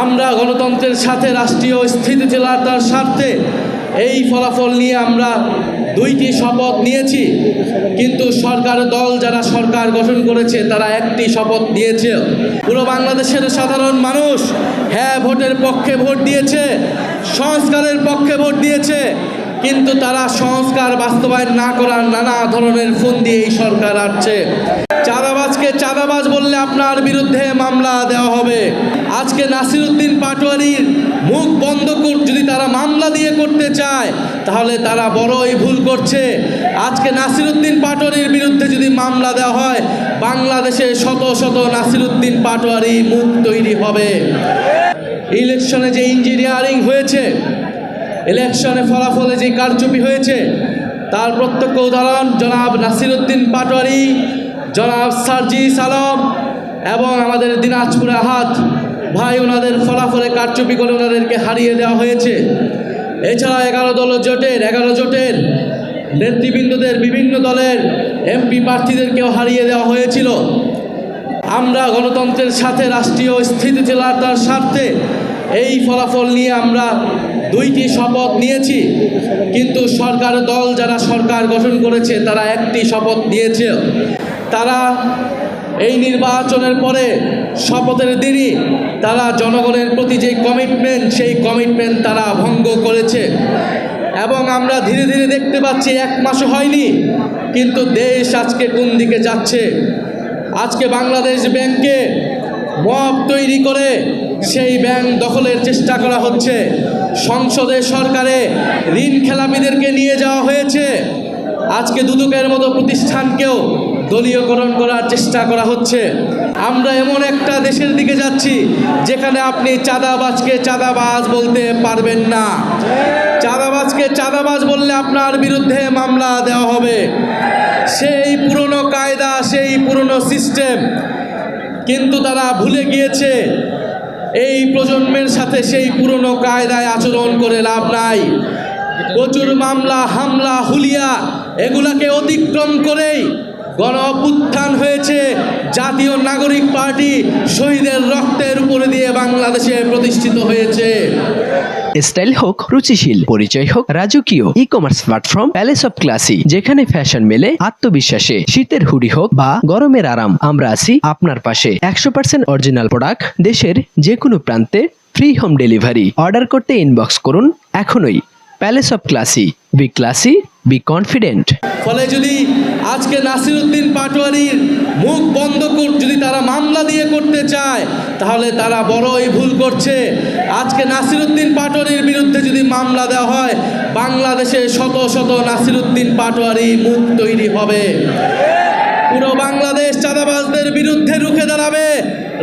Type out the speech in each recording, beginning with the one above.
আমরা গণতন্ত্রের সাথে রাষ্ট্রীয় স্থিতিশীলতার স্বার্থে এই ফলাফল নিয়ে আমরা দুইটি শপথ নিয়েছি, কিন্তু সরকার দল যারা সরকার গঠন করেছে তারা একটি শপথ নিয়েছে। পুরো বাংলাদেশের সাধারণ মানুষ হ্যাঁ ভোটের পক্ষে ভোট দিয়েছে, সংস্কারের পক্ষে ভোট দিয়েছে, কিন্তু তারা সংস্কার বাস্তবায়ন না করার নানা ধরনের ফোন দিয়ে এই সরকার আসছে। চাঁদাবাজকে চাঁদাবাজ বললে আপনার বিরুদ্ধে মামলা দেওয়া হবে। আজকে নাসিরউদ্দিন পাটোয়ারির মুখ বন্ধ যদি তারা মামলা দিয়ে করতে চায় তাহলে তারা বড়ই ভুল করছে। আজকে নাসিরউদ্দিন পাটোয়ারির বিরুদ্ধে যদি মামলা দেওয়া হয়, বাংলাদেশে শত শত নাসিরউদ্দিন পাটোয়ারি মুখ তৈরি হবে। ইলেকশনে যে ইঞ্জিনিয়ারিং হয়েছে, ইলেকশনে ফলাফলে যে কারচুপি হয়েছে, তার প্রত্যক্ষ উদাহরণ জনাব নাসিরউদ্দিন পাটোয়ারি, জনাব সার্জিস আলম এবং আমাদের দিনাজপুর আহাদ ভাই, ওনাদের ফলাফলে কারচুপি করে ওনাদেরকে হারিয়ে দেওয়া হয়েছে। এছাড়া 11 জোটের নেতৃবৃন্দদের বিভিন্ন দলের এমপি প্রার্থীদেরকেও হারিয়ে দেওয়া হয়েছিল। আমরা গণতন্ত্রের সাথে রাষ্ট্রীয় স্থিতিশীলতার স্বার্থে এই ফলাফল নিয়ে আমরা দুইটি শপথ নিয়েছি, কিন্তু সরকার দল যারা সরকার গঠন করেছে তারা একটি শপথ নিয়েছে। তারা এই নির্বাচনের পরে শপথের দিনই তারা জনগণের প্রতি যে কমিটমেন্ট, সেই কমিটমেন্ট তারা ভঙ্গ করেছে। এবং আমরা ধীরে ধীরে দেখতে পাচ্ছি 1 মাসও হয়নি, কিন্তু দেশ আজকে কোন দিকে যাচ্ছে। আজকে বাংলাদেশ ব্যাংকে মব তৈরি করে সেই ব্যাংক দখলের চেষ্টা করা হচ্ছে। সংসদে সরকারে ঋণ খেলাপিদেরকে নিয়ে যাওয়া হয়েছে। আজকে দুদকের মতো প্রতিষ্ঠানকেও দলীয়করণ করার চেষ্টা করা হচ্ছে। আমরা এমন একটা দেশের দিকে যাচ্ছি যেখানে আপনি চাঁদাবাজকে চাঁদাবাজ বলতে পারবেন না। চাঁদাবাজকে চাঁদাবাজ বললে আপনার বিরুদ্ধে মামলা দেওয়া হবে। সেই পুরনো কায়দা, সেই পুরনো সিস্টেম, কিন্তু তারা ভুলে গিয়েছে এই প্রজন্মের সাথে সেই পুরনো কায়দায় আচরণ করে লাভ নাই। প্রচুর মামলা, হামলা, হুলিয়া এগুলাকে অতিক্রম করেই গণ অভ্যুত্থান হয়েছে। জাতীয় নাগরিক পার্টি শহীদের রক্তের উপরে দিয়ে বাংলাদেশে প্রতিষ্ঠিত হয়েছে। স্টাইল হোক রুচিশীল, পরিচয় হোক রাজকীয়, e commerce platform palace of classy, যেখানে ফ্যাশন মেলে আত্মবিশ্বাসে। শীতের হুডি হোক বা গরমের আরাম, আমরা আছি আপনার পাশে। 100% অরিজিনাল প্রোডাক্ট, দেশের যে কোনো প্রান্তে ফ্রি হোম ডেলিভারি। অর্ডার করতে ইনবক্স করুন এখনই। Palace of classy, B classy, be confident. ফলে যদি আজকে নাসিরউদ্দিন পাটোয়ারির মুখ বন্ধ যদি তারা মামলা দিয়ে করতে চায় তাহলে তারা বড়ই ভুল করছে। আজকে নাসিরউদ্দিন পাটোয়ারির বিরুদ্ধে যদি মামলা দেওয়া হয়, বাংলাদেশে শত শত নাসিরউদ্দিন পাটোয়ারি মুখ তৈরি হবে। পুরো বাংলাদেশ চাঁদাবাজদের বিরুদ্ধে রুখে দাঁড়াবে,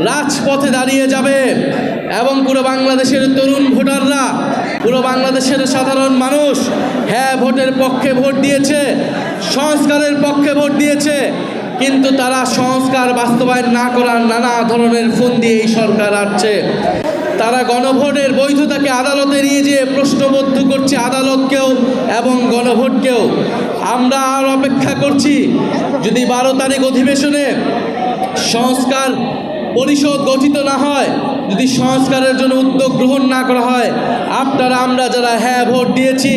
রাজপথে দাঁড়িয়ে যাবে। এবং পুরো বাংলাদেশের তরুণ ভোটাররা, পুরো বাংলাদেশের সাধারণ মানুষ হ্যাঁ ভোটের পক্ষে ভোট দিয়েছে, সংস্কারের পক্ষে ভোট দিয়েছে, কিন্তু তারা সংস্কার বাস্তবায়ন না করার নানা ধরনের ফোন দিয়ে এই সরকার আসছে। তারা গণভোটের বৈধতাকে আদালতে নিয়ে যেয়ে প্রশ্নবদ্ধ করছে আদালতকেও এবং গণভোটকেও। আমরা আর অপেক্ষা করছি, যদি 12 তারিখ অধিবেশনে সংস্কার পরিষদ গঠিত না হয়, যদি সংস্কারের জন্য উদ্যোগ গ্রহণ না করা হয়, আপনারা আমরা যারা হ্যাঁ ভোট দিয়েছি,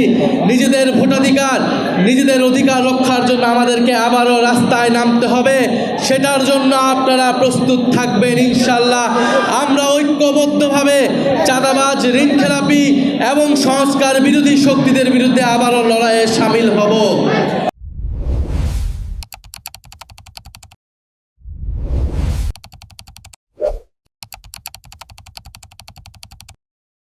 নিজেদের ভোটাধিকার, নিজেদের অধিকার রক্ষার জন্য আমাদেরকে আবারও রাস্তায় নামতে হবে। সেটার জন্য আপনারা প্রস্তুত থাকবেন ইনশাল্লাহ। আমরা ঐক্যবদ্ধভাবে চাঁদাবাজ, ঋণখেলাপি এবং সংস্কার বিরোধী শক্তিদের বিরুদ্ধে আবারও লড়াইয়ে সামিল হব।